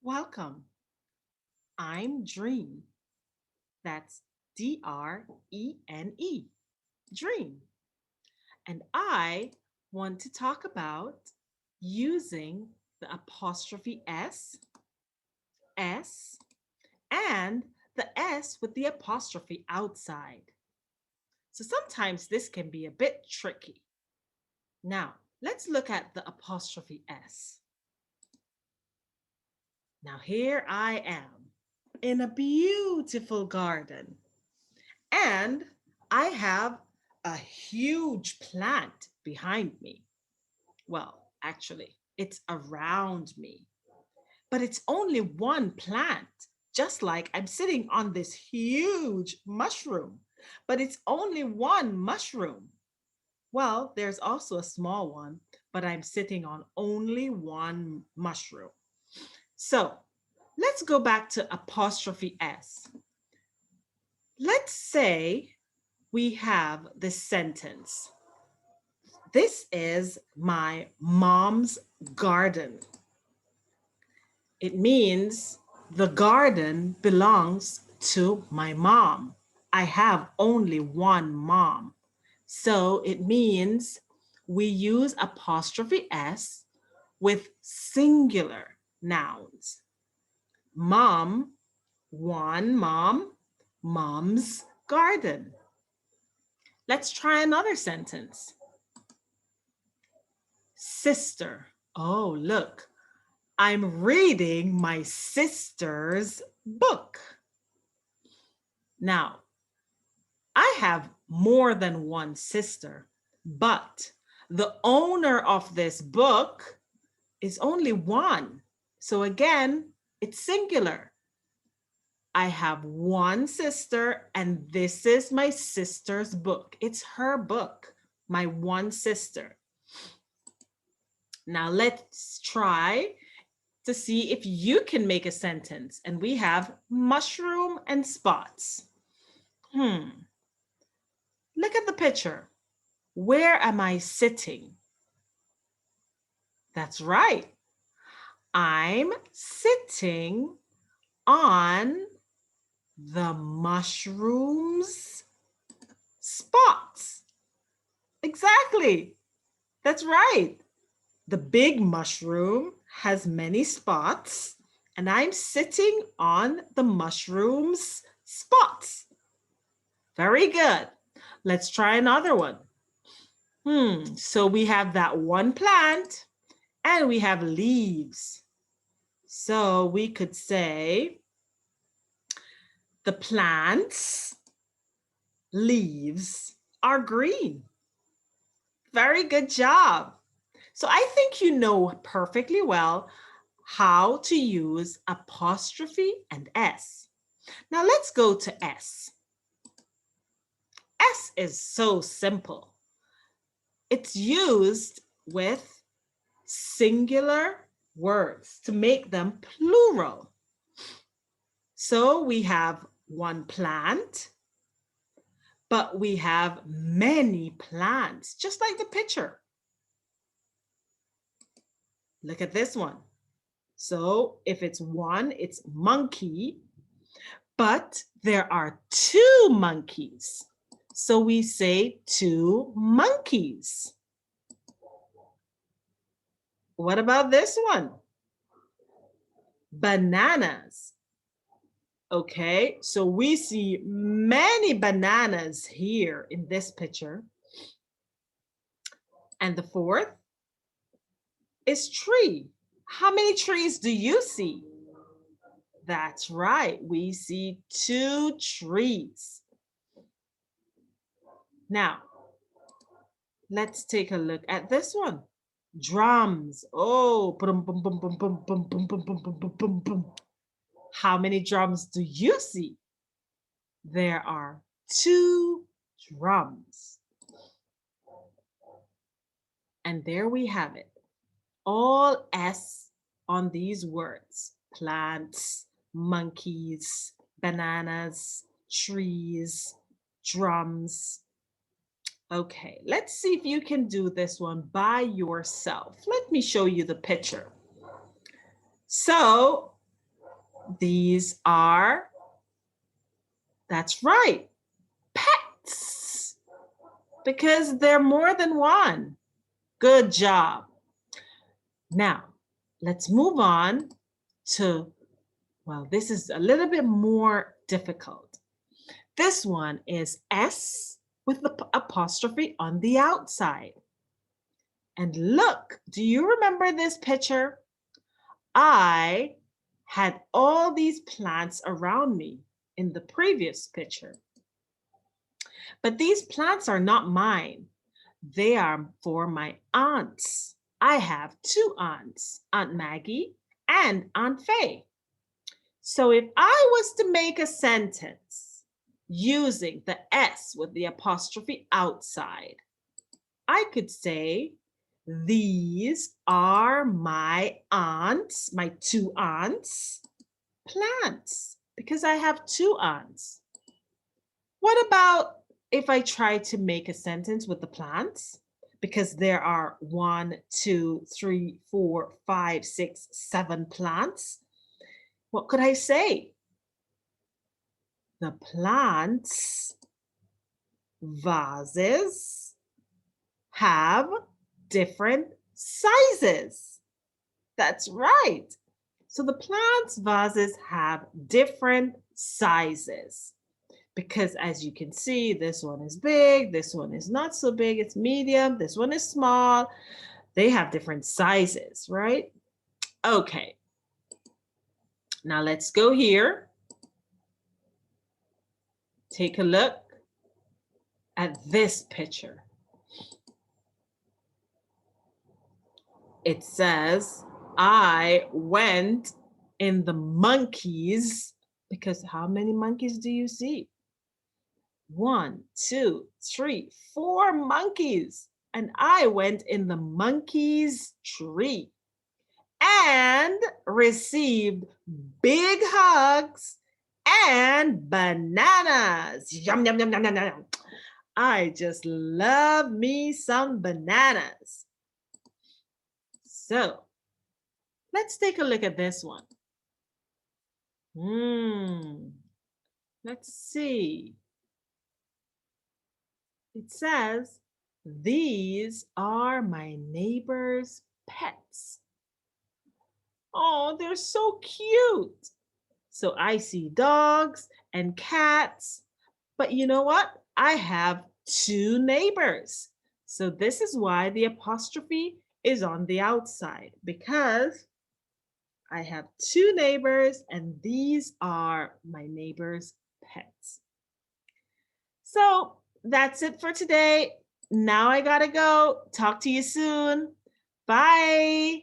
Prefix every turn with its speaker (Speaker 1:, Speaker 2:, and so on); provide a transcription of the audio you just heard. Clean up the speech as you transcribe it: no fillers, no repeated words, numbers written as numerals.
Speaker 1: Welcome. I'm Dream. That's Drene. Dream. And I want to talk about using the apostrophe S, and the S with the apostrophe outside. So sometimes this can be a bit tricky. Now, let's look at the apostrophe S. Now, here I am in a beautiful garden, and I have a huge plant behind me. Well, actually, it's around me, but it's only one plant, just like I'm sitting on this huge mushroom, but it's only one mushroom. Well, there's also a small one, but I'm sitting on only one mushroom. So let's go back to apostrophe S. Let's say we have this sentence. This is my mom's garden. It means the garden belongs to my mom. I have only one mom. So it means we use apostrophe S with singular nouns. Mom, one mom, mom's garden. Let's try another sentence. Sister. Oh, look, I'm reading my sister's book. Now, I have more than one sister, but the owner of this book is only one. So again, it's singular. I have one sister, and this is my sister's book. It's her book, my one sister. Now let's try to see if you can make a sentence. And we have mushroom and spots. Look at the picture. Where am I sitting? That's right. I'm sitting on the mushroom's spots. Exactly. That's right. The big mushroom has many spots, and I'm sitting on the mushroom's spots. Very good. Let's try another one. So we have that one plant, and we have leaves. So we could say the plant's leaves are green. Very good job. So I think you know perfectly well how to use apostrophe and S. Now let's go to S. S is so simple. It's used with singular words to make them plural. So we have one plant, but we have many plants, just like the picture. Look at this one. So if it's one, it's monkey, but there are two monkeys. So we say two monkeys. What about this one? Bananas. Okay, so we see many bananas here in this picture. And the fourth is tree. How many trees do you see? That's right, we see two trees. Now, let's take a look at this one. Drums. Oh, boom, boom, boom, boom, boom, boom, boom, boom, boom, boom, boom, boom, boom. How many drums do you see? There are two drums. And there we have it. All S on these words. Plants, monkeys, bananas, trees, drums. Okay, let's see if you can do this one by yourself. Let me show you the picture. So These are, that's right, pets, because they're more than one. Good job. Now, let's move on to, well, this is a little bit more difficult. This one is S with the apostrophe on the outside. And look, do you remember this picture? I had all these plants around me in the previous picture. But these plants are not mine. They are for my aunts. I have two aunts, Aunt Maggie and Aunt Faye. So if I was to make a sentence using the S with the apostrophe outside, I could say, these are my aunts, my two aunts, plants, because I have two aunts. What about if I try to make a sentence with the plants? Because there are 1, 2, 3, 4, 5, 6, 7 plants. What could I say? The plants vases have different sizes. That's right. So the plants vases have different sizes because as you can see, this one is big, this one is not so big, it's medium, this one is small. They have different sizes, right? Okay. Now let's go here. Take a look at this picture. It says, I went in the monkeys, because how many monkeys do you see? 1, 2, 3, 4 monkeys. And I went in the monkey's tree and received big hugs and bananas. Yum, yum, yum, yum, yum, yum. I just love me some bananas. So let's take a look at this one. Let's see. It says, these are my neighbor's pets. Oh, they're so cute. So I see dogs and cats, but you know what? I have two neighbors. So this is why the apostrophe is on the outside, because I have two neighbors and these are my neighbor's pets. So that's it for today. Now I gotta go. Talk to you soon. Bye.